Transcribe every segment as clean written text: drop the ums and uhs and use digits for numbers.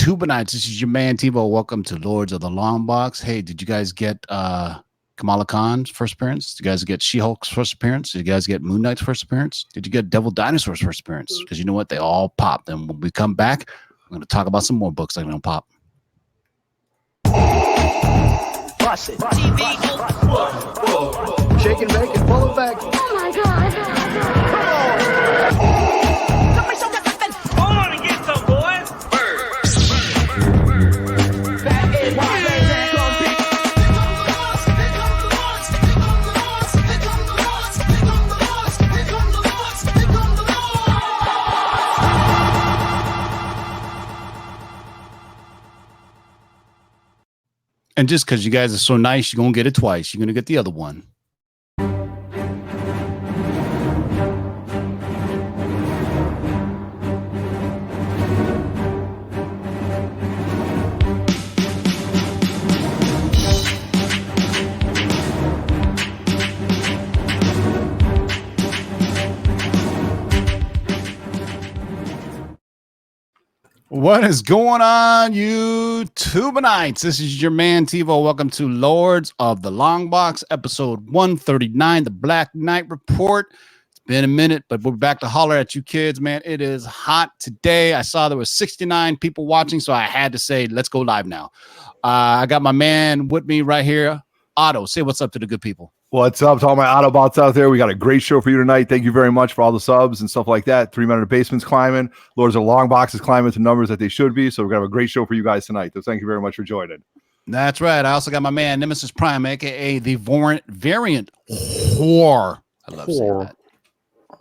YouTubenites. This is your man TiVo. Welcome to Lords of the Long Box. Hey, did you guys get Kamala Khan's first appearance? Did you guys get She-Hulk's first appearance? Did you guys get Moon Knight's first appearance? Did you get Devil Dinosaur's first appearance? Because you know what? They all popped. And when we come back, we're going to talk about some more books that are going to pop. Bust it. Shake and bake and pull it back. Oh my God. Hold on and get some, boys. That is why they gonna be. And just because you guys are so nice, you're going to get it twice. You're going to get the other one. What is going on, YouTubenites? This is your man TiVo. Welcome to Lords of the Long Box, episode 139, the Black Knight Report. It's been a minute, but we're back to holler at you kids, man. It is hot today. I saw there was 69 people watching, so I had to say, let's go live now. I got my man with me right here, Otto. Say what's up to the good people. What's up to all my Autobots out there? We got a great show for you tonight. Thank you very much for all the subs and stuff like that. 3 Men in the Basement's climbing. Lords of the Long Box is climbing to numbers that they should be. So we're going to have a great show for you guys tonight. So thank you very much for joining. That's right. I also got my man, Nemesis Prime, a.k.a. the variant whore. I love saying that.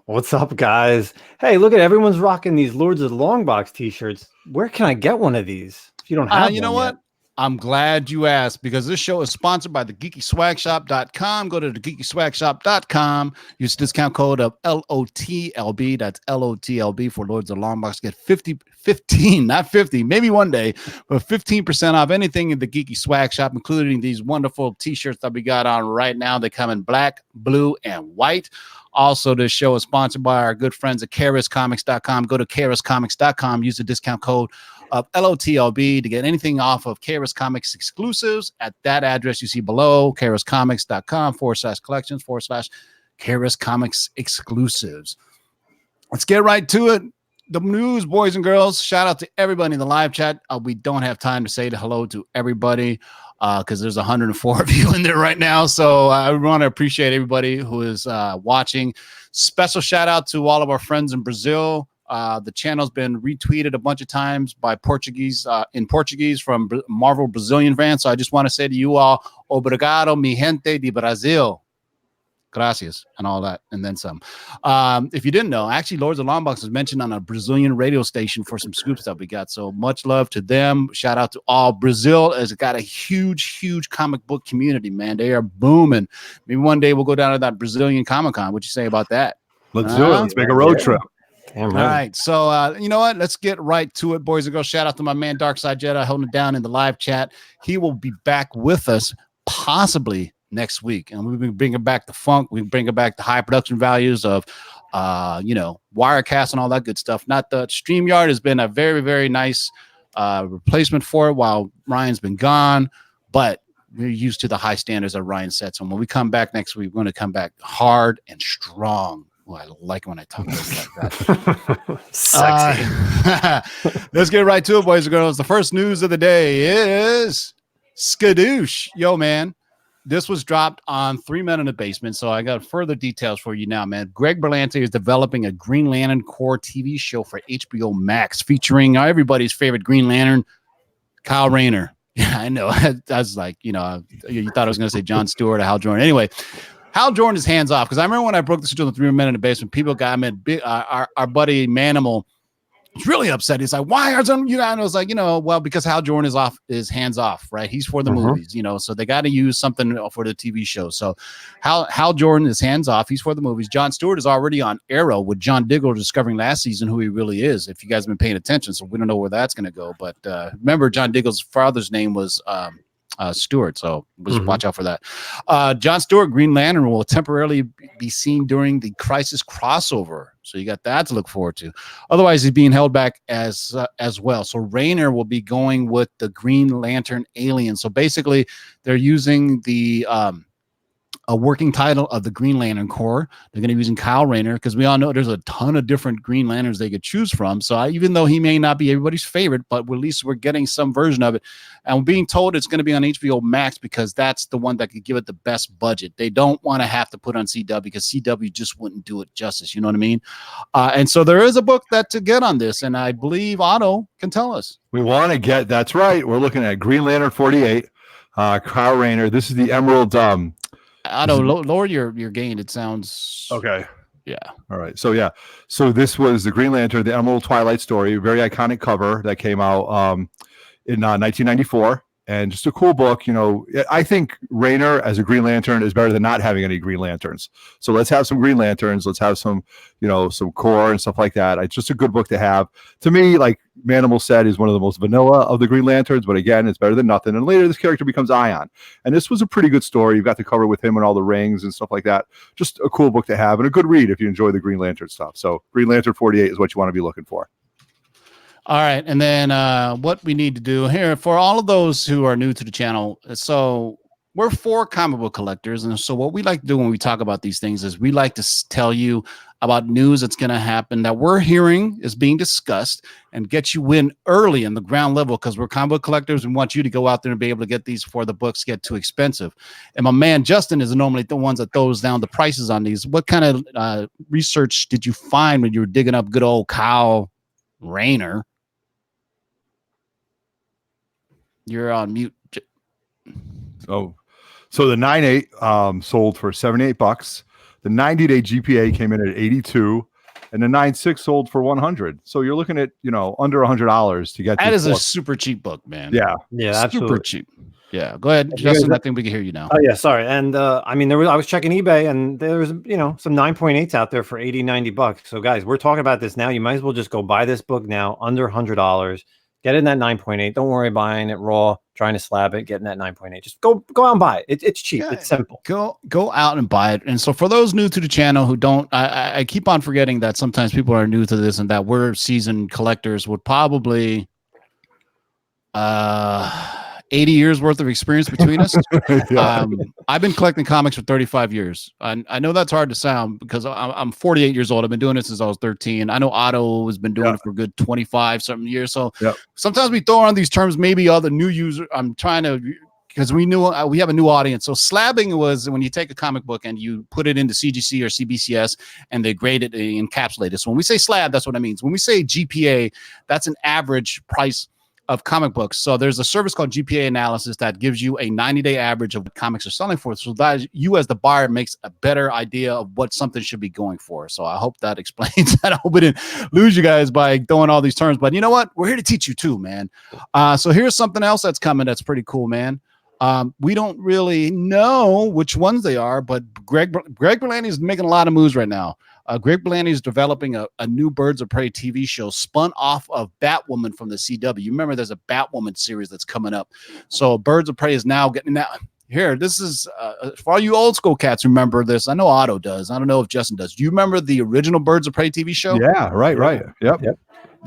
What's up, guys? Hey, look at everyone's rocking these Lords of the Long Box t-shirts. Where can I get one of these? If you don't have you know what? I'm glad you asked, because this show is sponsored by the geekyswagshop.com. Go to the geekyswagshop.com. Use discount code of LOTLB. That's LOTLB for Lords of the Long Box. Get 15, not 50, maybe one day, but 15% off anything in the Geeky Swag Shop, including these wonderful t-shirts that we got on right now. They come in black, blue, and white. Also, this show is sponsored by our good friends at KRSComics.com. Go to KRSComics.com. Use the discount code of LOTLB to get anything off of KRS Comics exclusives at that address you see below, KRSComics.com/collections/KRS Comics exclusives. Let's get right to it. The news, boys and girls. Shout out to everybody in the live chat. We don't have time to say hello to everybody because there's 104 of you in there right now. So I want to appreciate everybody who is watching. Special shout out to all of our friends in Brazil. The channel's been retweeted a bunch of times by Portuguese from Marvel Brazilian fans. So I just want to say to you all, obrigado, mi gente de Brazil. Gracias, and all that, and then some. If you didn't know, actually, Lords of Long Box was mentioned on a Brazilian radio station for some scoops that we got. So much love to them. Shout out to all. Brazil has got a huge comic book community, man. They are booming. Maybe one day we'll go down to that Brazilian Comic-Con. What you say about that? Let's do it. Let's make a road trip. Damn right. All right. So, you know what? Let's get right to it, boys and girls. Shout out to my man, Darkside Jedi, holding it down in the live chat. He will be back with us possibly next week. And we'll be bringing back the funk. We bring back the high production values of, Wirecast and all that good stuff. Not the StreamYard has been a very nice replacement for it while Ryan's been gone. But we're used to the high standards that Ryan sets. And when we come back next week, we're going to come back hard and strong. Well, I like when I talk about it like that. Sexy. Let's get right to it, boys and girls. The first news of the day is Skadoosh. Yo, man, this was dropped on 3 Men in the Basement, so I got further details for you now, man. Greg Berlanti is developing a Green Lantern Corps TV show for HBO Max featuring everybody's favorite Green Lantern, Kyle Rayner. Yeah, I know. I was like, you thought I was going to say John Stewart or Hal Jordan. Anyway, Hal Jordan is hands off, because I remember when I broke this to the 3 Men in the Basement, people got our buddy Manimal was really upset. He's like, why are some, and I was like, well, because Hal Jordan is hands off, right? He's for the movies, so they got to use something for the TV show. So Hal Jordan is hands off. He's for the movies. John Stewart is already on Arrow with John Diggle discovering last season who he really is, if you guys have been paying attention. So we don't know where that's going to go. But remember, John Diggle's father's name was Stewart. So just watch out for that. John Stewart, Green Lantern, will temporarily be seen during the Crisis crossover. So you got that to look forward to. Otherwise, he's being held back as well. So Rayner will be going with the Green Lantern alien. So basically, they're using the a working title of the Green Lantern Corps. They're going to be using Kyle Rayner because we all know there's a ton of different Green Lanterns they could choose from. So even though he may not be everybody's favorite, but at least we're getting some version of it. And we're being told it's going to be on HBO Max because that's the one that could give it the best budget. They don't want to have to put on CW because CW just wouldn't do it justice. You know what I mean? And so there is a book that to get on this, and I believe Otto can tell us. We want to get, that's right. We're looking at Green Lantern 48, Kyle Rayner. This is the Emerald. Otto, lower your gain. It sounds okay. Yeah. All right. So yeah. So this was the Green Lantern, the Emerald Twilight story, very iconic cover that came out in 1994, and just a cool book. You know, I think Rayner as a Green Lantern is better than not having any Green Lanterns. So let's have some Green Lanterns. Let's have some, you know, some core and stuff like that. It's just a good book to have. To me, like Manimal said, is one of the most vanilla of the Green Lanterns, but again, it's better than nothing. And later, this character becomes Ion, and this was a pretty good story. You've got the cover with him and all the rings and stuff like that. Just a cool book to have and a good read if you enjoy the Green Lantern stuff. So Green Lantern 48 is what you want to be looking for. All right, and then what we need to do here for all of those who are new to the channel. So we're 4 comic book collectors, and so what we like to do when we talk about these things is we like to tell you about news that's going to happen that we're hearing is being discussed and get you in early in the ground level because we're comic book collectors and want you to go out there and be able to get these before the books get too expensive. And my man Justin is normally the ones that throws down the prices on these. What kind of research did you find when you were digging up good old Kyle Rayner? You're on mute. So the 9.8 sold for $78. The 90-day GPA came in at 82, and the 9.6 sold for 100. So you're looking at, you know, under $100 to get that. Is book. a super cheap book, man. Yeah, super cheap. Yeah, go ahead, Justin. I think we can hear you now. Oh yeah, sorry. And I mean, I was checking eBay, and there's, you know, some 9.8s out there for $80-90. So guys, we're talking about this now. You might as well just go buy this book now, under $100. Get in that 9.8. Don't worry buying it raw, trying to slab it, getting that 9.8. Just go out and buy it. It's cheap. Yeah, it's simple. Go out and buy it. And so for those new to the channel who don't, I keep on forgetting that sometimes people are new to this and that we're seasoned collectors would probably 80 years worth of experience between us. Yeah. I've been collecting comics for 35 years. I know that's hard to sound because I'm 48 years old. I've been doing this since I was 13. I know Otto has been doing it for a good 25 something years. So sometimes we throw on these terms, maybe other new users. I'm trying to, because we have a new audience. So slabbing was when you take a comic book and you put it into CGC or CBCS and they grade it, they encapsulate it. So when we say slab, that's what it means. When we say GPA, that's an average price of comic books. So there's a service called GPA analysis that gives you a 90-day average of what comics are selling for. So that you as the buyer makes a better idea of what something should be going for. So I hope that explains that. I hope we didn't lose you guys by throwing all these terms, but you know what? We're here to teach you too, man. So here's something else that's coming that's pretty cool, man. We don't really know which ones they are, but Greg Berlanti is making a lot of moves right now. Greg Berlanti is developing a new Birds of Prey TV show spun off of Batwoman from the CW. You remember there's a Batwoman series that's coming up. So Birds of Prey is now getting that. Here, this is for all you old school cats. Remember this? I know Otto does. I don't know if Justin does. Do you remember the original Birds of Prey TV show? Yeah, right. Yep.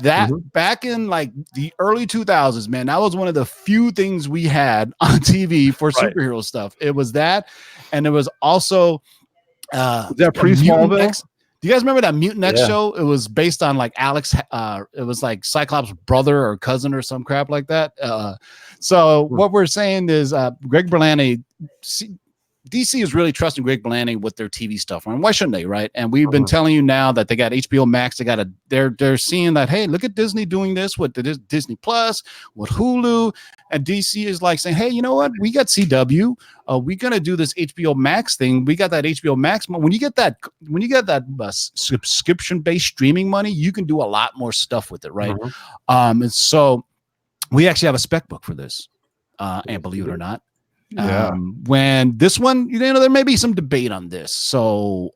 That back in like the early 2000s, man, that was one of the few things we had on TV for superhero stuff. It was that, and it was also was that pre-Smallville? Do you guys remember that Mutant X show? It was based on like Alex. It was like Cyclops' brother or cousin or some crap like that. So what we're saying is Greg Berlanti. DC is really trusting Greg Berlanti with their TV stuff. And why shouldn't they, right? And we've been telling you now that they got HBO Max. They're seeing that, hey, look at Disney doing this with the Disney Plus, with Hulu. And DC is like saying, hey, you know what? We got CW. We're gonna do this HBO Max thing. We got that HBO Max. When you get that subscription-based streaming money, you can do a lot more stuff with it, right? And so we actually have a spec book for this. And believe it or not. When this one, you know, there may be some debate on this. So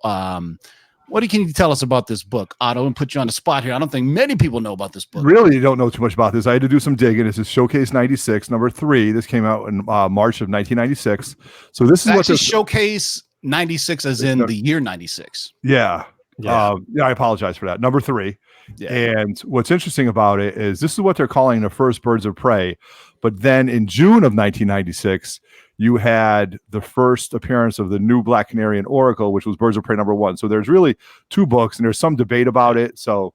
What can you tell us about this book, Otto, and put you on the spot here? I don't think many people know about this book. Really, you don't know too much about this. I had to do some digging. This is Showcase 96, number 3. This came out in March of 1996. So this is Actually, Showcase 96 as in the year 96. Yeah. I apologize for that. Number 3. Yeah. And what's interesting about it is this is what they're calling the first Birds of Prey. But then in June of 1996, you had the first appearance of the new Black Canary and Oracle, which was Birds of Prey number 1. So there's really 2 books, and there's some debate about it. So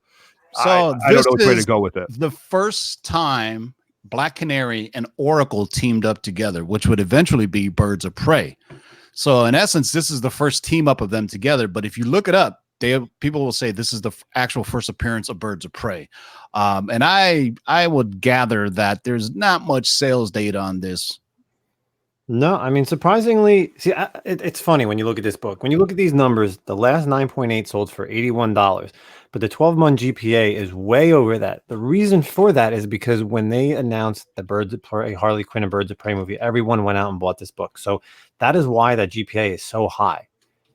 I don't know which way to go with it. The first time Black Canary and Oracle teamed up together, which would eventually be Birds of Prey. So in essence, this is the first team up of them together. But if you look it up, people will say this is the actual first appearance of Birds of Prey. And I would gather that there's not much sales data on this. No, I mean, surprisingly, see, it's funny when you look at this book. When you look at these numbers, the last 9.8 sold for $81, but the 12-month GPA is way over that. The reason for that is because when they announced the Birds of Prey, Harley Quinn and Birds of Prey movie, everyone went out and bought this book. So that is why that GPA is so high.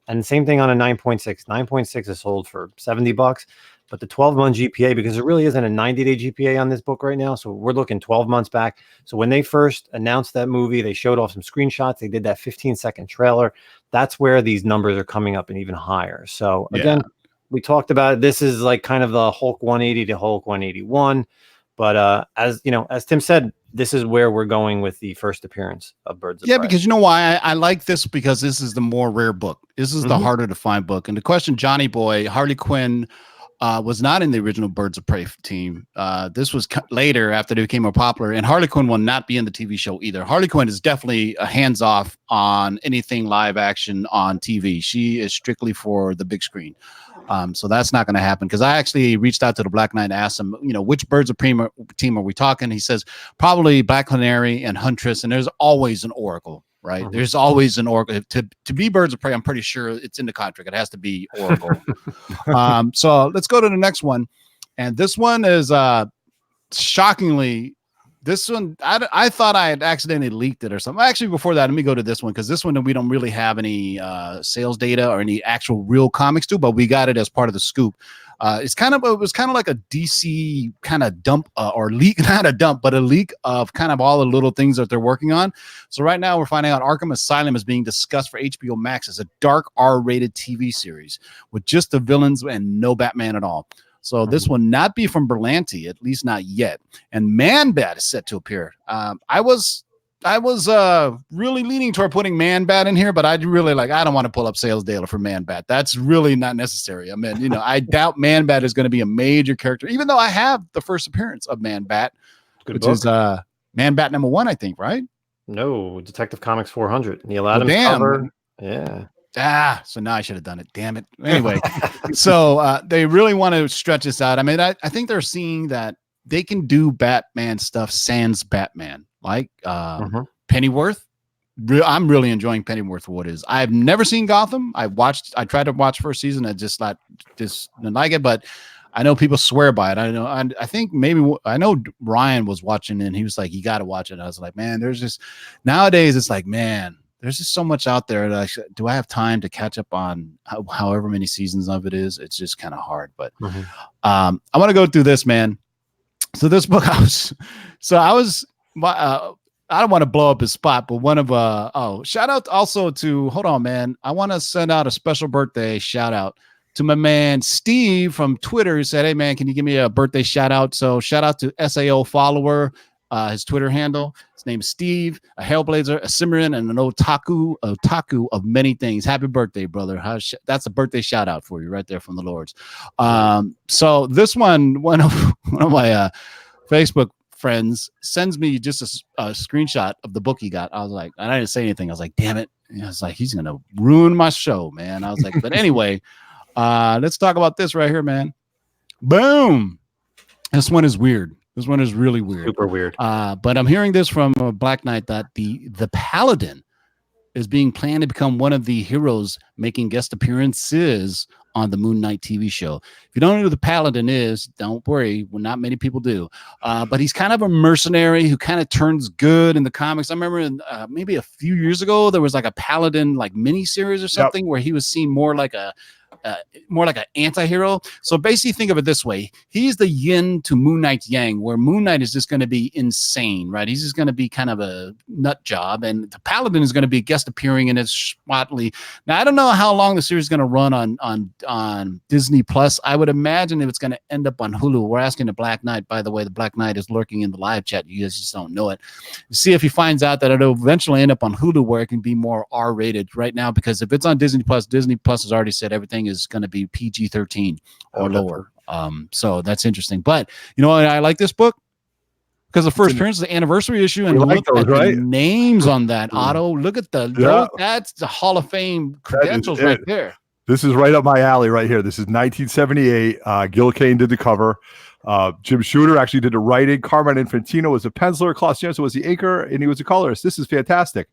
And same thing on a 9.6. 9.6 is sold for $70. But the 12-month GPA, because there really isn't a 90-day GPA on this book right now, so we're looking 12 months back. So when they first announced that movie, they showed off some screenshots. They did that 15-second trailer. That's where these numbers are coming up and even higher. So again, we talked about it. This is like kind of the Hulk 180 to Hulk 181. But as you know, as Tim said, this is where we're going with the first appearance of Birds of Prey. Yeah, because you know why I like this, because this is the more rare book. This is the harder to find book. And the question, Johnny Boy, Harley Quinn was not in the original Birds of Prey team. This was later after they became more popular, and Harley Quinn will not be in the TV show either. Harley Quinn is definitely a hands-off on anything live action on TV. She is strictly for the big screen. So that's not going to happen, because I actually reached out to the Black Knight and asked him, which Birds of Prey team are we talking? He says probably Black Canary and Huntress, and there's always an Oracle. Right. There's always an Oracle to be Birds of Prey. I'm pretty sure it's in the contract. It has to be Oracle. So let's go to the next one. And this one is shockingly, this one, I thought I had accidentally leaked it or something. Actually, before that, let me go to this one, because this one we don't really have any sales data or any actual real comics to, but we got it as part of the scoop. It was kind of like a DC kind of dump or leak, not a dump, but a leak of kind of all the little things that they're working on. So right now we're finding out Arkham Asylum is being discussed for HBO Max as a dark R-rated TV series with just the villains and no Batman at all. So this will not be from Berlanti, at least not yet. And Man-Bat is set to appear. I was really leaning toward putting Man-Bat in here, but I don't want to pull up sales data for Man-Bat. That's really not necessary. I mean, I doubt Man-Bat is going to be a major character, even though I have the first appearance of Man-Bat, which is Man-Bat number 1, I think, right? No, Detective Comics 400. Neil Adams cover. Yeah. So now I should have done it. Damn it. Anyway, so they really want to stretch this out. I mean, I think they're seeing that they can do Batman stuff sans Batman. Like Pennyworth. I'm really enjoying Pennyworth for what it is. I've never seen Gotham. I tried to watch first season. I just didn't like it, but I know people swear by it. I think I know Ryan was watching it and he was like, you got to watch it. I was like, man, nowadays it's like, man, there's just so much out there. Do I have time to catch up on however many seasons of it is? It's just kind of hard, but I want to go through this, man. So this book, I don't want to blow up his spot, but shout out also to, hold on, man. I want to send out a special birthday shout out to my man Steve from Twitter, who said, hey man, can you give me a birthday shout out? So shout out to SAO follower, his Twitter handle. His name is Steve, a Hellblazer, a Cimmerian, and an otaku of many things. Happy birthday, brother. That's a birthday shout out for you right there from the Lords. So this one of my Facebook friends sends me just a screenshot of the book he got. I was like, and I didn't say anything. I was like, damn it. And I was like, he's going to ruin my show, man. I was like, but anyway, let's talk about this right here, man. Boom. This one is weird. This one is really weird. Super weird. But I'm hearing this from Black Knight that the Paladin is being planned to become one of the heroes making guest appearances on the Moon Knight TV show. If you don't know who the Paladin is, don't worry. Well, not many people do. But he's kind of a mercenary who kind of turns good in the comics. I remember maybe a few years ago, there was like a Paladin like mini series or something where he was seen more like a more like an anti-hero. So basically think of it this way. He's the yin to Moon Knight's yang, where Moon Knight is just going to be insane, right? He's just going to be kind of a nut job, and the Paladin is going to be guest appearing in his Schmotley. Now, I don't know how long the series is going to run on Disney Plus. I would imagine if it's going to end up on Hulu. We're asking the Black Knight, by the way. The Black Knight is lurking in the live chat. You guys just don't know it. See if he finds out that it'll eventually end up on Hulu, where it can be more R-rated right now, because if it's on Disney Plus has already said everything is going to be PG-13 or lower. So that's interesting. But you know what? I like this book because the first appearance is the anniversary issue, and look at the names on that. Otto, look at that's the Hall of Fame credentials right there. This is right up my alley right here. This is 1978. Gil Kane did the cover. Jim Shooter actually did the writing. Carmine Infantino was a penciler. Klaus Janson was the inker, and he was a colorist. This is fantastic.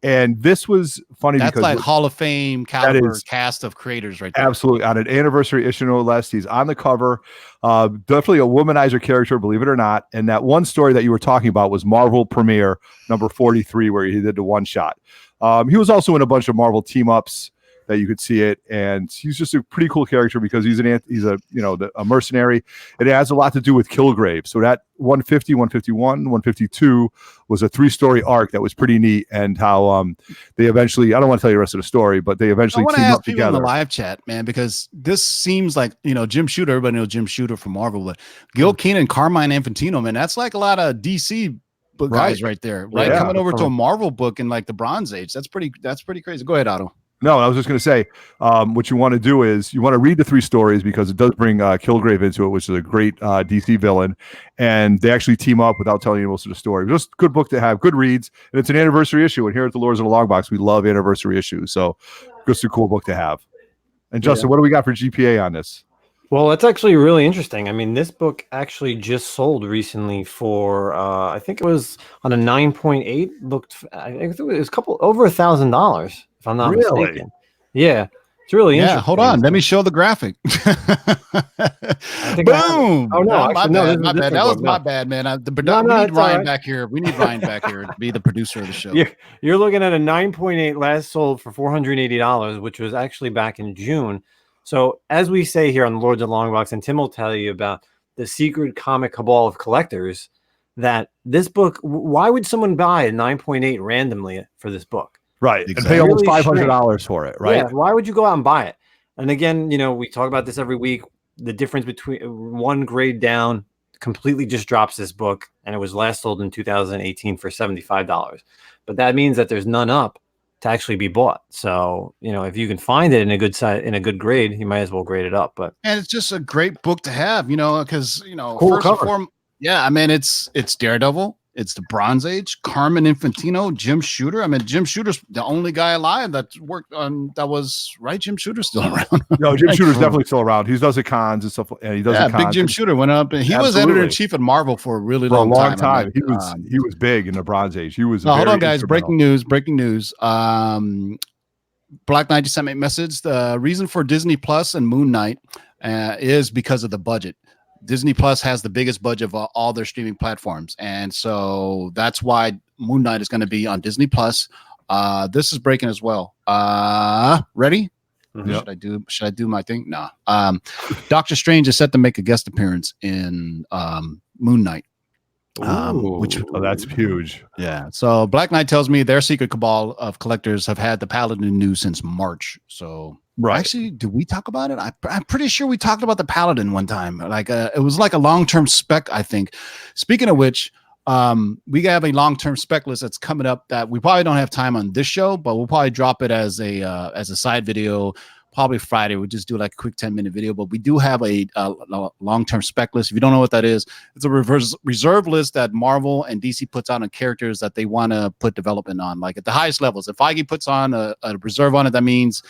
And this was funny that's because like Hall of Fame caliber cast of creators right there. Absolutely. On an anniversary issue, no less. He's on the cover. Definitely a womanizer character, believe it or not. And that one story that you were talking about was Marvel Premiere number 43, where he did the one shot. He was also in a bunch of Marvel team ups that you could see it, and he's just a pretty cool character because he's a mercenary. It has a lot to do with Kilgrave. So that 150, 151, 152 was a 3-story arc that was pretty neat, and how they eventually, I don't want to tell you the rest of the story, but they eventually teamed up together. In the live chat, man, because this seems like, Jim Shooter, everybody knows Jim Shooter from Marvel, but Gil Kane and Carmine Infantino, man, that's like a lot of DC book guys right there, right? Yeah, coming over to a Marvel book in like the Bronze Age. That's pretty crazy. Go ahead, Otto. No, I was just going to say, what you want to do is you want to read the 3 stories because it does bring Kilgrave into it, which is a great DC villain, and they actually team up without telling you most of the story. Just a good book to have, good reads, and it's an anniversary issue. And here at the Lords of the Long Box, we love anniversary issues, so just a cool book to have. And Justin, what do we got for GPA on this? Well, that's actually really interesting. I mean, this book actually just sold recently for I think it was on a 9.8. I think it was over $1,000. If I'm not mistaken. Yeah, it's really interesting. Hold on, let me show the graphic. Boom! Oh no, my bad. That was my bad, man. We need Ryan back here. We need Ryan back here to be the producer of the show. You're looking at a 9.8 last sold for $480, which was actually back in June. So as we say here on the Lords of the Long Box, and Tim will tell you about the secret comic cabal of collectors, that this book, why would someone buy a 9.8 randomly for this book? Right. Exactly. And pay almost $500 for it, right? Yeah. Why would you go out and buy it? And again, we talk about this every week. The difference between one grade down completely just drops this book, and it was last sold in 2018 for $75. But that means that there's none up to actually be bought. So, if you can find it in a good size, in a good grade, you might as well grade it up. And it's just a great book to have, because cool first cover. and foremost, I mean, it's Daredevil. It's the Bronze Age, Carmine Infantino, Jim Shooter. I mean, Jim Shooter's the only guy alive that worked on that was right. Jim Shooter's still around. No, Jim Shooter's definitely still around. He does the cons and stuff, and he does. Yeah, big Jim Shooter went up, and he was editor in chief at Marvel for a really long time. He was big in the Bronze Age. He was. Hold on, guys! Breaking news! Black Knight just sent me a message. The reason for Disney Plus and Moon Knight is because of the budget. Disney Plus has the biggest budget of all their streaming platforms, and so that's why Moon Knight is going to be on Disney Plus. This is breaking as well. Ready? Mm-hmm. Yep. Should I do my thing? Nah. Doctor Strange is set to make a guest appearance in Moon Knight. That's huge. Yeah. So Black Knight tells me their secret cabal of collectors have had the Paladin news since March. So. Right. Actually, did we talk about it? I'm pretty sure we talked about the Paladin one time. Like it was like a long-term spec, I think. Speaking of which, we have a long-term spec list that's coming up that we probably don't have time on this show, but we'll probably drop it as a side video, probably Friday. We'll just do like a quick 10-minute video. But we do have a long-term spec list. If you don't know what that is, it's a reserve list that Marvel and DC puts out on characters that they want to put development on, like at the highest levels. If Feige puts on a reserve on it, that means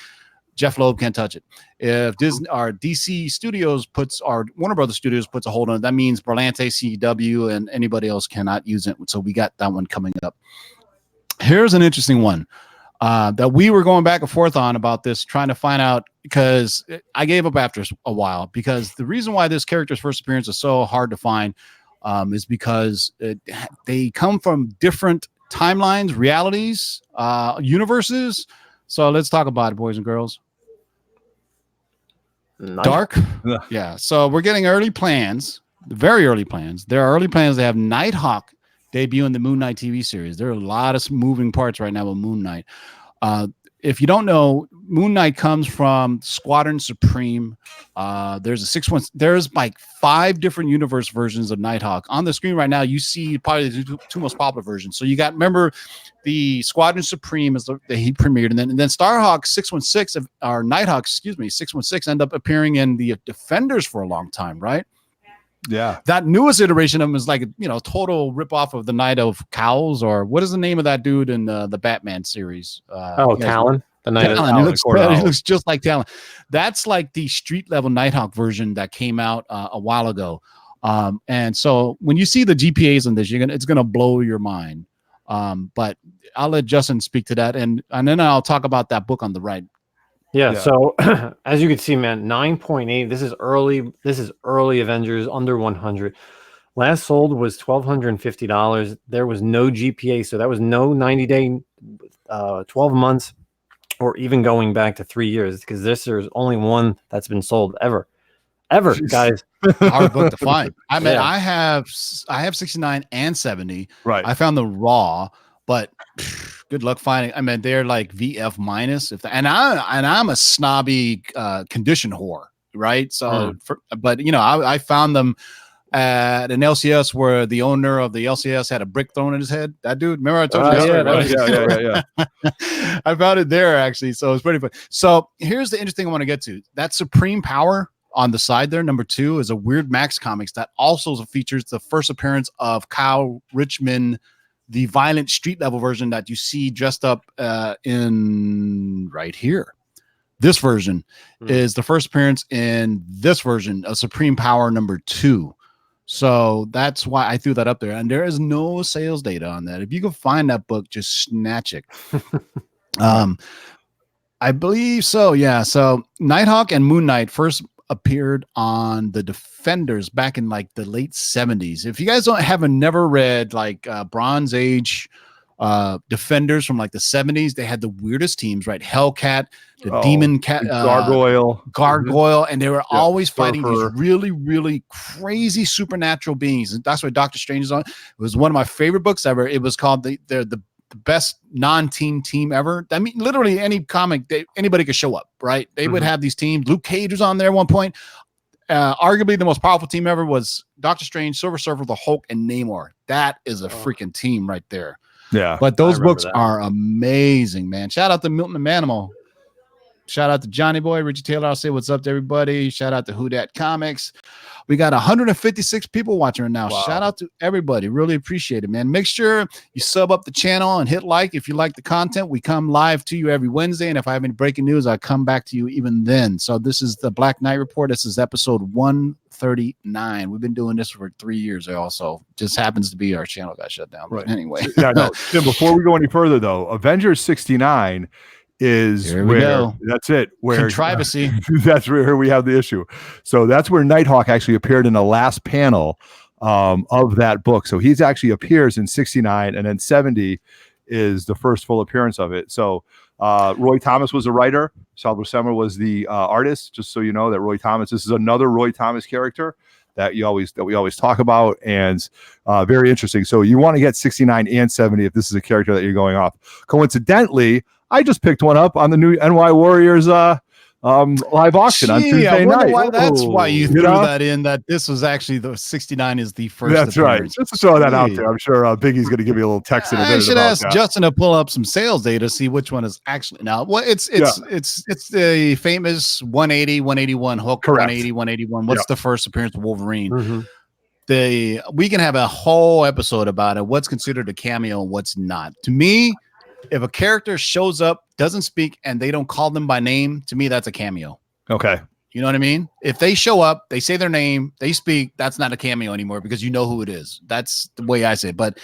Jeff Loeb can't touch it. If Disney or DC Studios Warner Brothers Studios puts a hold on it, that means Berlanti, CW, and anybody else cannot use it. So we got that one coming up. Here's an interesting one that we were going back and forth on about this, trying to find out, because I gave up after a while, because the reason why this character's first appearance is so hard to find is because they come from different timelines, realities, universes. So let's talk about it, boys and girls. Dark. Yeah. Yeah. So we're getting early plans, very early plans. There are early plans to have Nighthawk debut in the Moon Knight TV series. There are a lot of moving parts right now with Moon Knight. If you don't know, Moon Knight comes from Squadron Supreme. There's like 5 different universe versions of Nighthawk. On the screen right now, you see probably the two most popular versions. So you got, remember, the Squadron Supreme is that he premiered, and then Starhawk 616 or Nighthawk, 616 end up appearing in the Defenders for a long time, right? Yeah. That newest iteration of him is like, total ripoff of the Knight of Cowls, or what is the name of that dude in the Batman series? Talon. The Night of Talon. Talon. He looks just like Talon. That's like the street level Nighthawk version that came out a while ago. And so when you see the GPAs on this, it's gonna blow your mind. But I'll let Justin speak to that, and then I'll talk about that book on the right. Yeah. So as you can see, man, 9.8. This is early. This is early Avengers under 100. Last sold was $1,250. There was no GPA, so that was no 90-day, 12 months, or even going back to 3 years, because there's only one that's been sold ever, guys. Hard book to find. I mean, Yeah. I have 69 and 70. Right. I found the raw, but good luck finding. I mean, they're like VF minus. And I'm a snobby condition whore, right? So, I found them at an LCS where the owner of the LCS had a brick thrown in his head. That dude, remember I told you? Yeah. I found it there actually, so it's pretty fun. So here's the interesting thing I want to get to. That Supreme Power on the side there, number 2, is a Weird Max comics that also features the first appearance of Kyle Richmond, the violent street level version that you see dressed up in right here. This version is the first appearance in this version of Supreme Power number 2. So that's why I threw that up there. And there is no sales data on that. If you can find that book, just snatch it. I believe so. Yeah. So Nighthawk and Moon Knight first appeared on the Defenders back in like the late 70s. If you guys never read like Bronze Age Defenders from like the 70s, they had the weirdest teams, right? Hellcat, the Demon Cat, Gargoyle, and they were always fighting these really, really crazy supernatural beings. And that's why Doctor Strange is on. It was one of my favorite books ever. It was called the best non-team team ever. I mean, literally any comic, anybody could show up, right? They would have these teams. Luke Cage was on there at one point. Arguably the most powerful team ever was Doctor Strange, Silver Surfer, the Hulk, and Namor. That is a freaking team right there. Yeah. But those books are amazing, man. Shout out to Milton the Manimal. Shout out to Johnny Boy, Richie Taylor. I'll say what's up to everybody. Shout out to Who Dat Comics. We got 156 people watching right now. Wow. Shout out to everybody. Really appreciate it, man. Make sure you sub up the channel and hit like if you like the content. We come live to you every Wednesday, and if I have any breaking news, I come back to you even then. So this is the Black Knight Report. This is episode 139. We've been doing this for 3 years. Also, just happens to be our channel got shut down. Right. But anyway, Tim, before we go any further, though, Avengers 69 is that's it. Where controversy. That's where we have the issue. So that's where Nighthawk actually appeared in the last panel of that book. So he's actually appears in 69, and then 70 is the first full appearance of it. So Roy Thomas was a writer. Sal Buscema was the artist. Just so you know that Roy Thomas. This is another Roy Thomas character that we always talk about, and very interesting. So you want to get 69 and 70 if this is a character that you're going off. Coincidentally, I just picked one up on the new NY Warriors live auction on Tuesday night. Why that's why you threw that in. That this was actually the 69 is the first. That's appearance. Right. Just to throw that out there. I'm sure Biggie's going to give you a little text in a minute. I should ask Justin to pull up some sales data, see which one is actually now. Well, it's the famous 180, 181 Hook. Correct. 180, 181. What's the first appearance of Wolverine? We can have a whole episode about it. What's considered a cameo and what's not. To me, if a character shows up, doesn't speak, and they don't call them by name, to me, that's a cameo. Okay. You know what I mean? If they show up, they say their name, they speak, that's not a cameo anymore because you know who it is. That's the way I say it. But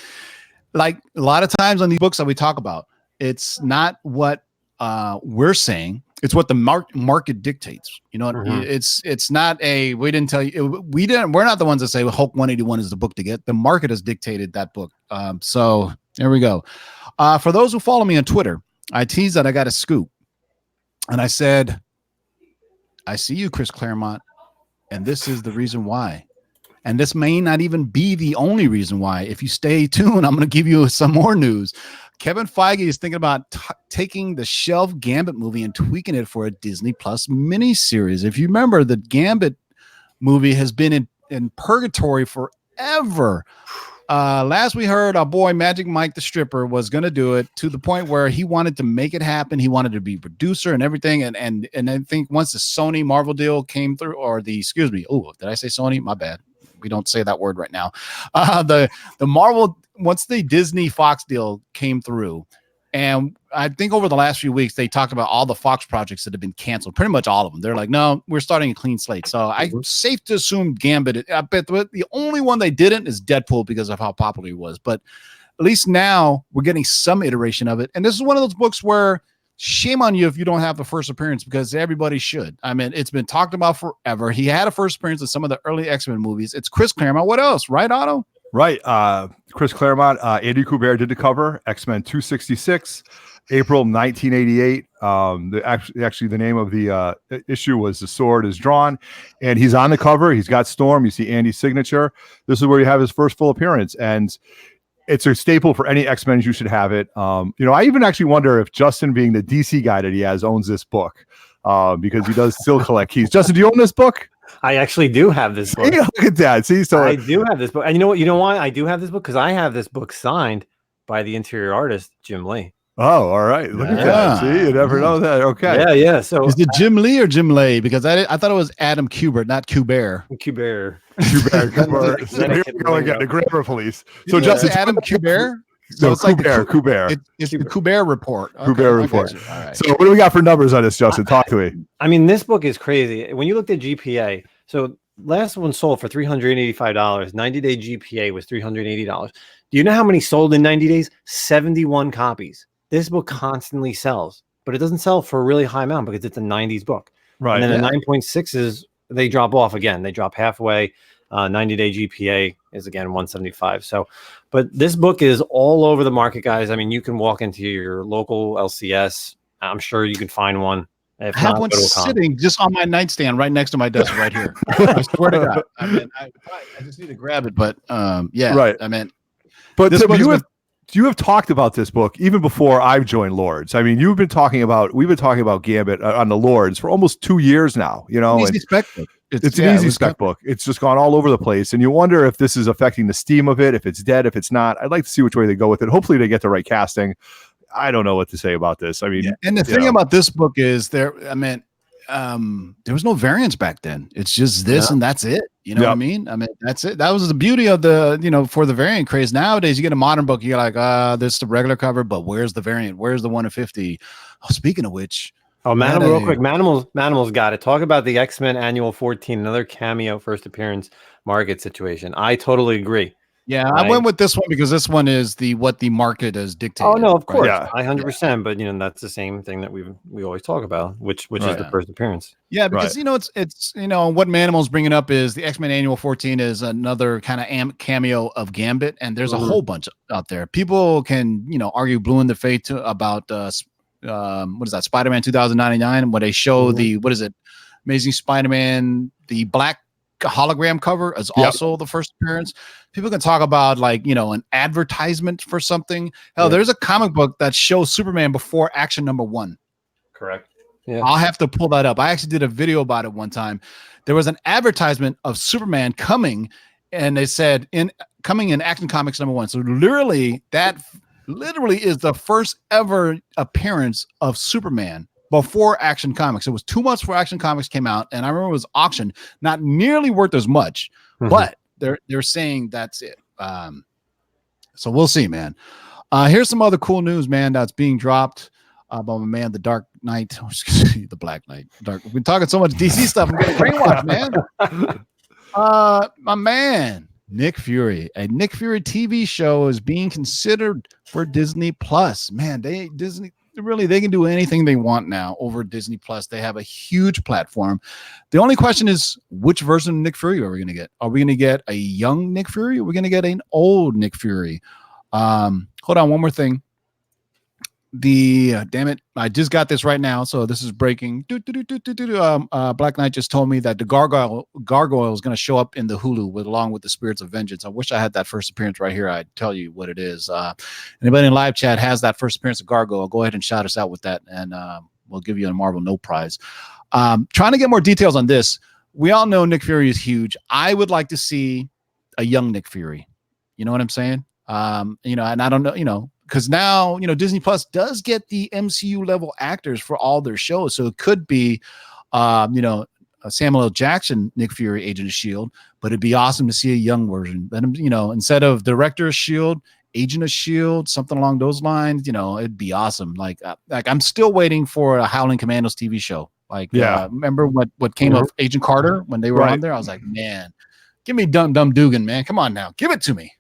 like a lot of times on these books that we talk about, it's not what we're saying. It's what the market dictates. You know, it's not a, we didn't tell you, we're not the ones that say Hulk 181 is the book to get. The market has dictated that book. So there we go. For those who follow me on Twitter, I teased that I got a scoop, and I said, I see you, Chris Claremont, and this is the reason why. And this may not even be the only reason why. If you stay tuned, I'm going to give you some more news. Kevin Feige is thinking about taking the shelf Gambit movie and tweaking it for a Disney Plus miniseries. If you remember, the Gambit movie has been in purgatory forever. Last we heard, our boy Magic Mike the stripper was going to do it, to the point where he wanted to make it happen. He wanted to be producer and everything. And I think once the Sony Marvel deal came through, or did I say Sony? My bad. We don't say that word right now. The Marvel, once the Disney Fox deal came through, and I think over the last few weeks, they talked about all the Fox projects that have been canceled, pretty much all of them. They're like, no, we're starting a clean slate. So I'm safe to assume Gambit. I bet the only one they didn't is Deadpool, because of how popular he was. But at least now we're getting some iteration of it. And this is one of those books where shame on you if you don't have the first appearance, because everybody should. I mean, it's been talked about forever. He had a first appearance in some of the early X-Men movies. It's Chris Claremont. What else? Right, Otto? Right. Chris Claremont, Andy Kubert did the cover, X-Men 266, April 1988. Actually, the name of the issue was The Sword is Drawn, and he's on the cover. He's got Storm. You see Andy's signature. This is where you have his first full appearance, and it's a staple for any X-Men. You should have it. I even actually wonder if Justin, being the DC guy that he has, owns this book, because he does still collect keys. Justin, do you own this book? I actually do have this book. Hey, look at that. See, so I do have this book. And you know why I do have this book? Because I have this book signed by the interior artist, Jim Lee. Oh, all right. Look at that. See, you never know that. Okay. Yeah. So is it Jim Lee or Jim Lay? Because I thought it was Adam Kubert, not Kubert. Kubert. So here we go again, the grammar police. So Justin, Adam Kubert. So it's Kubert. It's the Kubert report. Okay, Kubert report. All right. So what do we got for numbers on this, Justin? Talk to me. I mean, this book is crazy. When you looked at GPA, so last one sold for $385. 90-day GPA was $380. Do you know how many sold in 90 days? 71 copies. This book constantly sells, but it doesn't sell for a really high amount because it's a 90s book. Right. And then the 9.6s, they drop off again. They drop halfway. 90-day GPA is again 175. So, but this book is all over the market, guys. I mean, you can walk into your local LCS. I'm sure you can find one. I have one sitting just on my nightstand right next to my desk right here. I swear to God. I mean, I just need to grab it, but yeah. Right. I mean, but you have talked about this book even before I've joined Lords. I mean, we've been talking about Gambit on the Lords for almost 2 years now. Easy spec book. It's an easy spec book. It's just gone all over the place, and you wonder if this is affecting the steam of it, if it's dead, if it's not. I'd like to see which way they go with it. Hopefully, they get the right casting. I don't know what to say about this. I mean, and the thing about this book is there was no variants back then. It's just this and that's it. You know what I mean? I mean, that's it. That was the beauty of for the variant craze. Nowadays, you get a modern book, you're like, this is the regular cover, but where's the variant? Where's the 1 of 50? Oh, speaking of which. Oh, Manimal, real quick. Manimal's got it. Talk about the X-Men Annual 14, another cameo first appearance market situation. I totally agree. Yeah, I went with this one because this one is what the market has dictated. Oh no, of course, right? I 100%. But that's the same thing that we always talk about, which is the first appearance. Yeah, because it's what Manimal's bringing up is the X-Men Annual 14 is another kind of cameo of Gambit, and there's a whole bunch out there. People can argue blue in the face about what is that, Spider-Man 2099, where they show the Amazing Spider-Man, the black hologram cover is also the first appearance. People can talk about an advertisement for something. Hell, there's a comic book that shows Superman before action number 1. Correct. Yeah, I'll have to pull that up. I actually did a video about it one time. There was an advertisement of Superman coming, and they said coming in Action Comics number 1. So literally is the first ever appearance of Superman before Action Comics. It was 2 months before Action Comics came out, and I remember it was auctioned, not nearly worth as much, but they're saying that's it. So we'll see, man. Here's some other cool news, man, that's being dropped by my man, the Dark Knight, the Black Knight. We've been talking so much DC stuff. I'm getting brainwashed, man. My man, Nick Fury. A Nick Fury TV show is being considered for Disney Plus. Man, they can do anything they want now over Disney Plus. They have a huge platform. The only question is, which version of Nick Fury are we going to get? Are we going to get a young Nick Fury? Or are we going to get an old Nick Fury? Hold on, one more thing. damn it, I just got this right now, so this is breaking. Black Knight just told me that the gargoyle is going to show up in the Hulu along with the Spirits of Vengeance. I wish I had that first appearance right here. I'd tell you what it is. Anybody in live chat has that first appearance of gargoyle, go ahead and shout us out with that, and we'll give you a Marvel No Prize. Trying to get more details on this. We all know Nick Fury is huge. I would like to see a young Nick Fury. You know what I'm saying? And I don't know, because now, Disney Plus does get the MCU level actors for all their shows. So it could be, a Samuel L. Jackson, Nick Fury, Agent of S.H.I.E.L.D., but it'd be awesome to see a young version. Let him, instead of Director of S.H.I.E.L.D., Agent of S.H.I.E.L.D., something along those lines, it'd be awesome. Like I'm still waiting for a Howling Commandos TV show. Remember what came of Agent Carter when they were on there? I was like, man, give me Dumb Dugan, man. Come on now. Give it to me.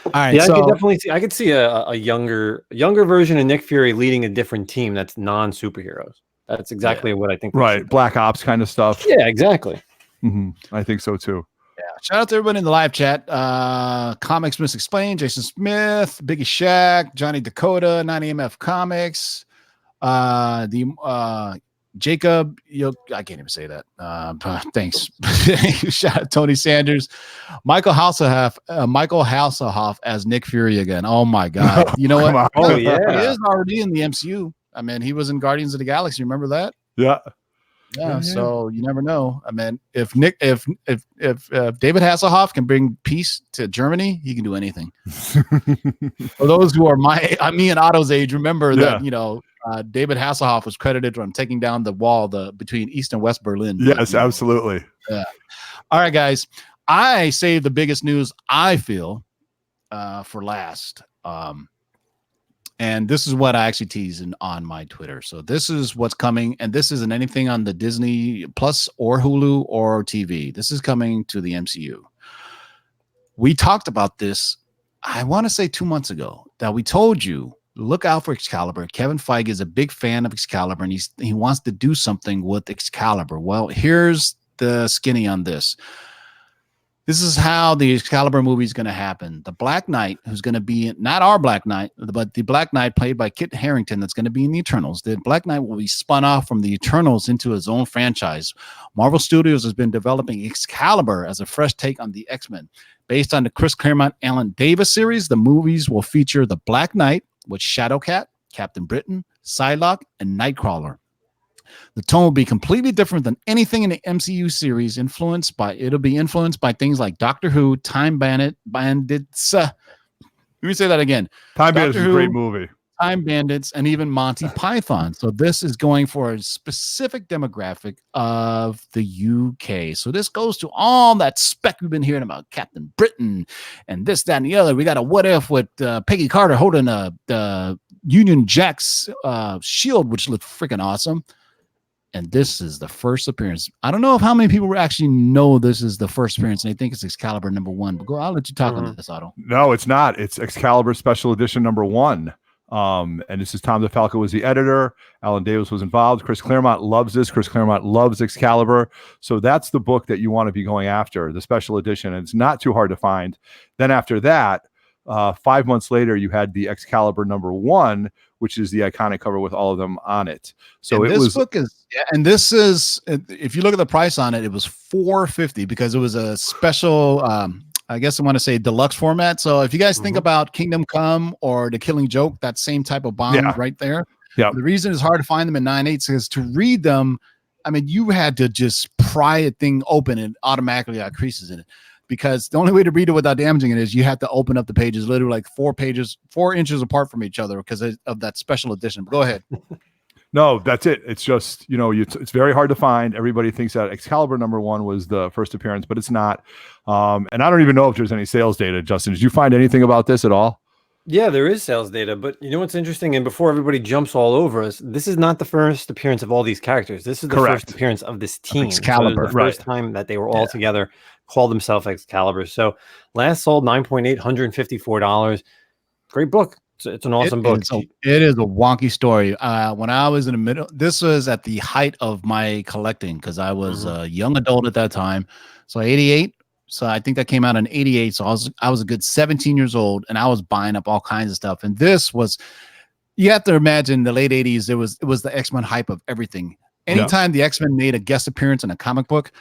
All right, yeah, so I could see a younger version of Nick Fury leading a different team that's non-superheroes. That's exactly what I think. Right, Black Ops kind of stuff. Yeah, exactly. I think so too. Yeah, shout out to everybody in the live chat. Comics Misexplained, Jason Smith, Biggie Shaq, Johnny Dakota, 90MF Comics, Jacob, I can't even say that. Thanks. Shout out Tony Sanders, Michael Hasselhoff as Nick Fury again. Oh my God! You know what? Oh yeah, he is already in the MCU. I mean, he was in Guardians of the Galaxy. Remember that? Yeah. So you never know. I mean, if David Hasselhoff can bring peace to Germany, he can do anything. For those who are me and Otto's age, remember that David Hasselhoff was credited on taking down the wall between East and West Berlin. Yes, absolutely. Yeah. All right, guys. I saved the biggest news I feel for last. And this is what I actually teased on my Twitter. So this is what's coming, and this isn't anything on the Disney Plus or Hulu or TV. This is coming to the MCU. We talked about this, I want to say 2 months ago, that we told you, look out for Excalibur. Kevin Feige is a big fan of Excalibur, and he wants to do something with Excalibur. Well, here's the skinny on this. This is how the Excalibur movie is going to happen. The Black Knight, who's going to be not our Black Knight, but the Black Knight played by Kit Harington, that's going to be in the Eternals. The Black Knight will be spun off from the Eternals into his own franchise. Marvel Studios has been developing Excalibur as a fresh take on the X-Men. Based on the Chris Claremont Alan Davis series, the movies will feature the Black Knight with Shadowcat, Captain Britain, Psylocke, and Nightcrawler. The tone will be completely different than anything in the MCU series. It'll be influenced by things like Doctor Who, Time Bandits. Let me say that again. Time Bandits is a great movie. Time Bandits, and even Monty Python. So this is going for a specific demographic of the UK. So this goes to all that spec we've been hearing about Captain Britain and this, that, and the other. We got a what if with Peggy Carter holding the Union Jack's shield, which looked freaking awesome. And this is the first appearance. I don't know if how many people actually know this is the first appearance and they think it's Excalibur #1. But I'll let you talk on this, Otto. No, it's not. It's Excalibur Special Edition #1. And this is Tom DeFalco was the editor. Alan Davis was involved. Chris Claremont loves this. Chris Claremont loves Excalibur. So that's the book that you want to be going after, the special edition. And it's not too hard to find. Then after that, 5 months later, you had the Excalibur #1, which is the iconic cover with all of them on it. So and this book is, and this is, if you look at the price on it, it was $450 because it was a special, I guess I want to say deluxe format. So if you guys think about Kingdom Come or The Killing Joke, that same type of bond right there. Yeah. The reason it's hard to find them in 9/8 is to read them. I mean, you had to just pry a thing open and automatically got creases in it. Because the only way to read it without damaging it is you have to open up the pages literally like 4 inches apart from each other because of that special edition. But go ahead. No, that's it. It's just, it's very hard to find. Everybody thinks that Excalibur #1 was the first appearance, but it's not. And I don't even know if there's any sales data. Justin, did you find anything about this at all? Yeah, there is sales data, but you know what's interesting? And before everybody jumps all over us, this is not the first appearance of all these characters. This is the first appearance of this team. Excalibur. So the first time that they were all together, called themselves Excalibur. So last sold 9.8, $154. Great book. It's an awesome book. It is a wonky story. When I was in the middle, this was at the height of my collecting because I was a young adult at that time. So 88. So I think that came out in 88. So I was a good 17 years old and I was buying up all kinds of stuff. And this was, you have to imagine the late 80s, it was the X-Men hype of everything. Anytime the X-Men made a guest appearance in a comic book,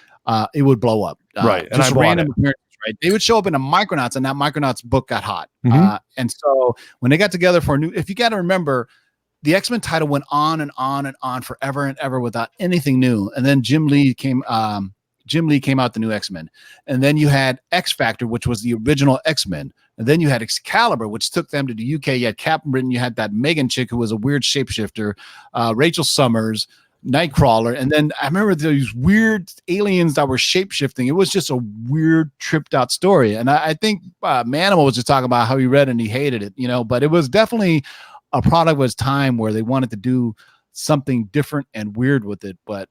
it would blow up. Right. And just I bought random it. appearances, right? They would show up in a Micronauts, and that Micronauts book got hot. Mhm. And so when they got together for a new, if you got to remember, the X-Men title went on and on and on forever and ever without anything new. And then Jim Lee came out the new X-Men. And then you had X Factor, which was the original X-Men. And then you had Excalibur, which took them to the UK. You had Captain Britain. You had that Megan chick who was a weird shapeshifter, Rachel Summers, Nightcrawler. And then I remember these weird aliens that were shapeshifting. It was just a weird, tripped out story. And I think Manimal was just talking about how he read and he hated it, but it was definitely a product of its time where they wanted to do something different and weird with it. But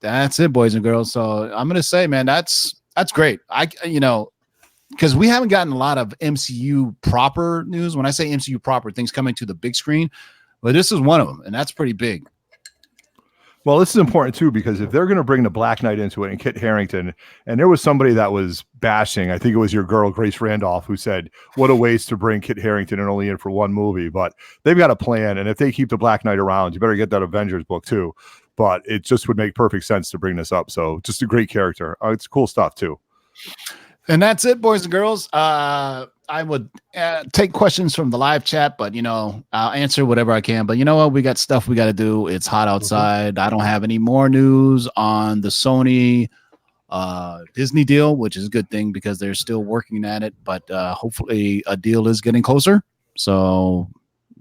that's it, boys and girls. So I'm going to say, man, that's great. Because we haven't gotten a lot of MCU proper news. When I say MCU proper, things coming to the big screen, but this is one of them, and that's pretty big. Well, this is important too, because if they're going to bring the Black Knight into it and Kit Harington, and there was somebody that was bashing, I think it was your girl, Grace Randolph, who said, what a waste to bring Kit Harington and only in for one movie. But they've got a plan. And if they keep the Black Knight around, you better get that Avengers book too. But it just would make perfect sense to bring this up. So just a great character. It's cool stuff too. And that's it, boys and girls. I would take questions from the live chat, but I'll answer whatever I can. But you know what? We got stuff we got to do. It's hot outside. I don't have any more news on the Sony Disney deal, which is a good thing because they're still working at it. But hopefully a deal is getting closer. So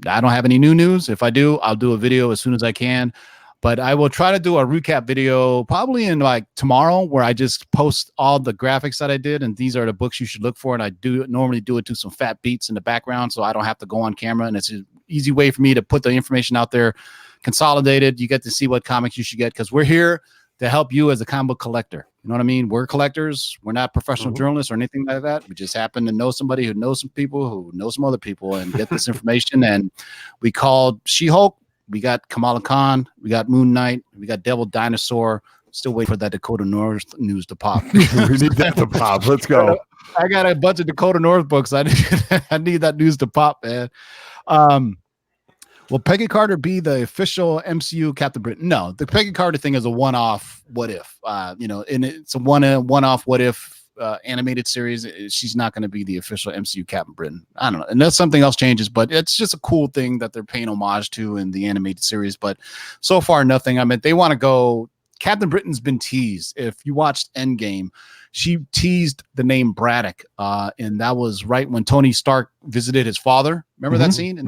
I don't have any new news. If I do, I'll do a video as soon as I can. But I will try to do a recap video probably in like tomorrow where I just post all the graphics that I did. And these are the books you should look for. And I normally do it to some fat beats in the background so I don't have to go on camera. And it's an easy way for me to put the information out there consolidated. You get to see what comics you should get because we're here to help you as a comic book collector. You know what I mean? We're collectors. We're not professional journalists or anything like that. We just happen to know somebody who knows some people who know some other people and get this information. And we called She-Hulk. We got Kamala Khan, we got Moon Knight, we got Devil Dinosaur. Still waiting for that Dakota North news to pop. We need that to pop. Let's go. I got a bunch of Dakota North books. I need that news to pop, man. Will Peggy Carter be the official MCU Captain Britain? No, the Peggy Carter thing is a one-off what if. And it's a one-off what if animated series. She's not going to be the official MCU Captain Britain. I don't know. Unless something else changes, but it's just a cool thing that they're paying homage to in the animated series. But so far, nothing. I mean, they want to go. Captain Britain's been teased. If you watched Endgame, she teased the name Braddock. And that was right when Tony Stark visited his father. Remember that scene? And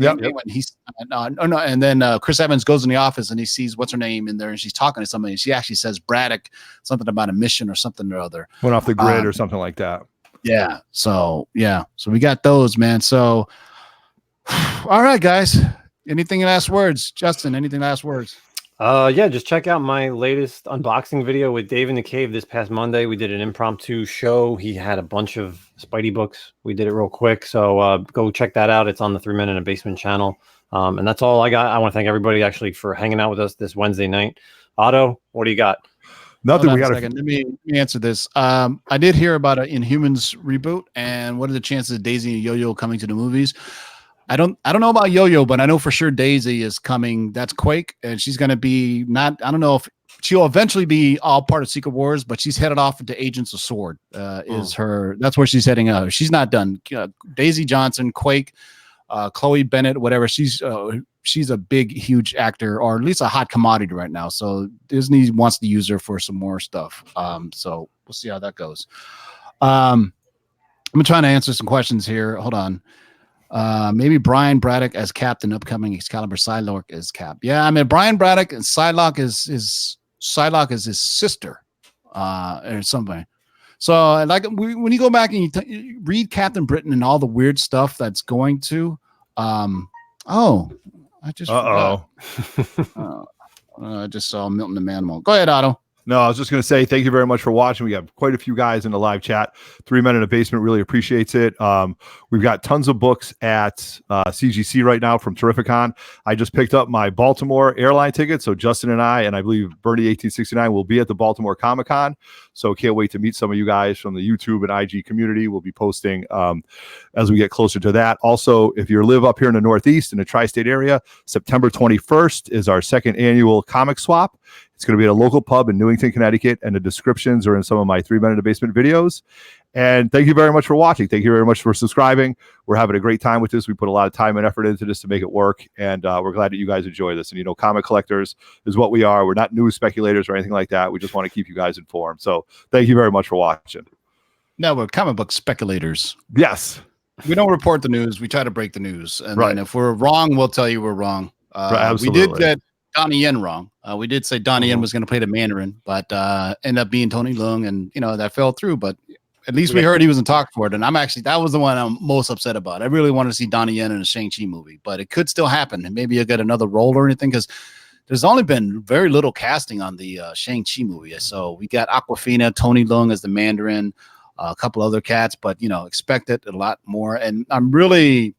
then Chris Evans goes in the office and he sees what's her name in there and she's talking to somebody. And she actually says Braddock, something about a mission or something or other. Went off the grid or something like that. Yeah. So we got those, man. So, all right, guys. Anything last words? Justin, anything last words? Just check out my latest unboxing video with Dave in the Cave this past Monday. We did an impromptu show. He had a bunch of Spidey books. We did it real quick. So go check that out. It's on the 3 Men in a Basement channel. And that's all I got. I want to thank everybody actually for hanging out with us this Wednesday night. Otto, what do you got? Nothing. Let me answer this. I did hear about an Inhumans reboot and what are the chances of Daisy and Yo-Yo coming to the movies? I don't know about Yo-Yo, but I know for sure Daisy is coming. That's Quake, and she's going to be I don't know if she'll eventually be all part of Secret Wars, but she's headed off into Agents of S.W.O.R.D. That's where she's heading out. She's not done. Daisy Johnson, Quake, Chloe Bennett, whatever. She's a big, huge actor, or at least a hot commodity right now. So Disney wants to use her for some more stuff. So we'll see how that goes. I'm trying to answer some questions here. Hold on. Maybe Brian Braddock as Captain, upcoming Excalibur Psylocke as Cap. Yeah, I mean Brian Braddock and Psylocke is his sister, or something. So like when you go back and you read Captain Britain and all the weird stuff that's going to, I just saw Milton the Manimal. Go ahead, Otto. No, I was just going to say thank you very much for watching. We have quite a few guys in the live chat. 3 Men in a Basement really appreciates it. We've got tons of books at CGC right now from Terrificon. I just picked up my Baltimore airline ticket, so Justin and I believe Bernie 1869 will be at the Baltimore Comic-Con. So can't wait to meet some of you guys from the YouTube and IG community. We'll be posting as we get closer to that. Also, if you live up here in the Northeast in the tri-state area, September 21st is our second annual comic swap. It's going to be at a local pub in Newington, Connecticut, and the descriptions are in some of my 3 Men in the Basement videos. And thank you very much for watching. Thank you very much for subscribing. We're having a great time with this. We put a lot of time and effort into this to make it work, and we're glad that you guys enjoy this. And, you know, comic collectors is what we are. We're not news speculators or anything like that. We just want to keep you guys informed. So thank you very much for watching. No, we're comic book speculators. Yes. We don't report the news. We try to break the news. And Right. then if we're wrong, we'll tell you we're wrong. Right, We absolutely. did get Donnie Yen wrong. We did say Donnie Yen was going to play the Mandarin, but ended up being Tony Leung, and you know that fell through. But at least we heard he was in talk for it, and that was the one I'm most upset about. I really wanted to see Donnie Yen in a Shang-Chi movie, but it could still happen, and maybe you'll get another role or anything because there's only been very little casting on the Shang-Chi movie. So we got Awkwafina, Tony Leung as the Mandarin, a couple other cats, but you know, expected a lot more. And I'm really,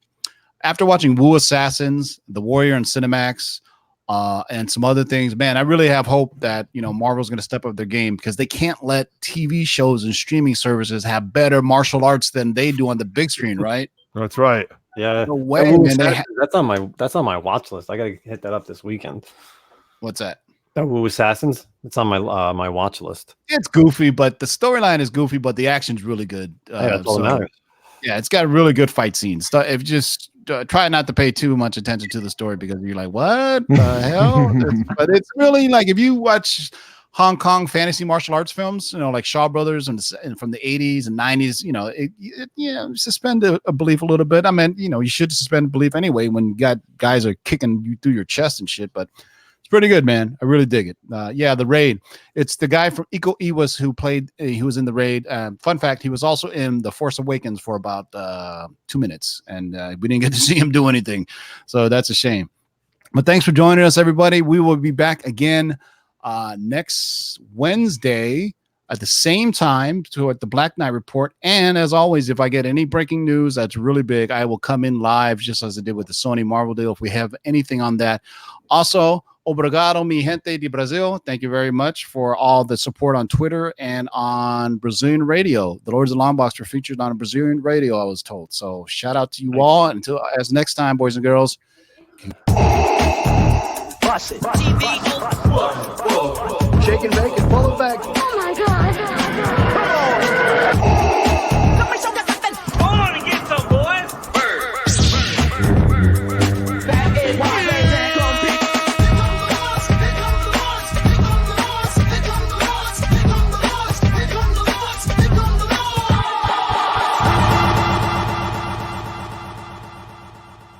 after watching Wu Assassins, The Warrior and Cinemax, and some other things, man, I really have hope that, you know, Marvel's going to step up their game because they can't let TV shows and streaming services have better martial arts than they do on the big screen, right? That's right. Yeah. No way, man. That's on my watch list. I gotta hit that up this weekend. What's that? The Wu Assassins. It's on my my watch list. It's goofy, but the storyline is goofy, but the action's really good. That's all that matters. Yeah, it's got really good fight scenes. If you just try not to pay too much attention to the story because you're like, what the hell? But it's really like if you watch Hong Kong fantasy martial arts films, you know, like Shaw Brothers and from the 80s and 90s, you know, suspend a belief a little bit. I mean, you know, you should suspend belief anyway when you got guys are kicking you through your chest and shit, but it's pretty good, man. I really dig it. Yeah, The Raid. It's the guy from Iko Uwais who played, he was in The Raid. Fun fact, he was also in The Force Awakens for about 2 minutes, and we didn't get to see him do anything, so that's a shame. But thanks for joining us, everybody. We will be back again next Wednesday at the same time at the Black Knight Report. And as always, if I get any breaking news that's really big, I will come in live just as I did with the Sony Marvel deal if we have anything on that. Also, obrigado, mi gente de Brazil. Thank you very much for all the support on Twitter and on Brazilian radio. The Lords of the Longbox were featured on Brazilian radio, I was told. So shout out to you all. Until as next time, boys and girls. Bust it. Shake and bake and pull it back. Oh my God.